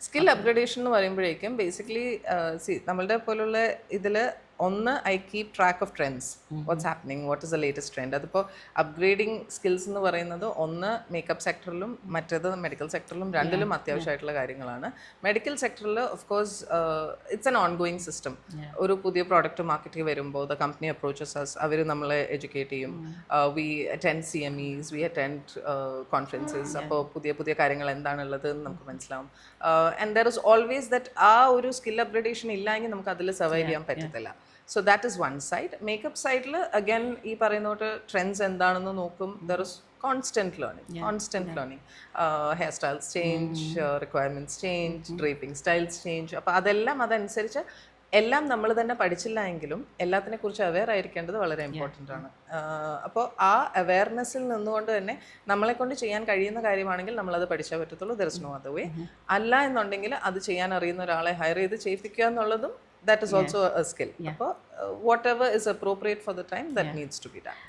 Skill upgradation എന്ന് പറയുമ്പോഴേക്കും basically നമ്മളുടെ പോലുള്ള ഇതിൽ ഒന്ന് I keep track of trends, what's happening, what is the latest trend. അതിപ്പോൾ അപ്ഗ്രേഡിങ് സ്കിൽസ് എന്ന് പറയുന്നത് ഒന്ന് മേക്കപ്പ് സെക്ടറിലും മറ്റേത് മെഡിക്കൽ സെക്ടറിലും, രണ്ടിലും അത്യാവശ്യമായിട്ടുള്ള കാര്യങ്ങളാണ്. മെഡിക്കൽ സെക്ടറിൽ of course it's an on going system. ഒരു പുതിയ പ്രോഡക്റ്റ് മാർക്കറ്റിൽ വരുമ്പോൾ ദ കമ്പനി അപ്രോച്ചസ് അസ്, അവർ നമ്മളെ എഡ്യൂക്കേറ്റ് ചെയ്യും. We attend CMEs, we attend conferences. അപ്പോൾ പുതിയ പുതിയ കാര്യങ്ങൾ എന്താണുള്ളത് എന്ന് നമുക്ക് മനസ്സിലാവും. And there is always that ആ ഒരു സ്കിൽ അപ്ഗ്രഡേഷൻ ഇല്ലെങ്കിൽ നമുക്ക് അതിൽ സർവൈവ് ചെയ്യാൻ പറ്റത്തില്ല. So that is one side. Makeup സൈഡിൽ അഗൈൻ ഈ പറയുന്ന തൊട്ട് ട്രെൻഡ്സ് എന്താണെന്ന് നോക്കും. There is constant learning. Hair styles change, requirements change, draping styles change. അപ്പോൾ അതെല്ലാം അതനുസരിച്ച് എല്ലാം നമ്മൾ തന്നെ പഠിച്ചില്ല എങ്കിലും എല്ലാത്തിനെ കുറിച്ച് അവെയർ ആയിരിക്കേണ്ടത് വളരെ ഇമ്പോർട്ടൻ്റ് ആണ്. അപ്പോൾ ആ അവെയർനെസ്സിൽ നിന്നുകൊണ്ട് തന്നെ നമ്മളെ കൊണ്ട് ചെയ്യാൻ കഴിയുന്ന കാര്യമാണെങ്കിൽ നമ്മളത് പഠിച്ചാൽ പറ്റത്തുള്ളൂ. There is no other way. അല്ല എന്നുണ്ടെങ്കിൽ അത് ചെയ്യാൻ അറിയുന്ന ഒരാളെ ഹയർ ചെയ്ത് ചെയ്യിപ്പിക്കുക എന്നുള്ളതും that is also a skill. അപ്പോൾ whatever is appropriate for the time that needs to be done.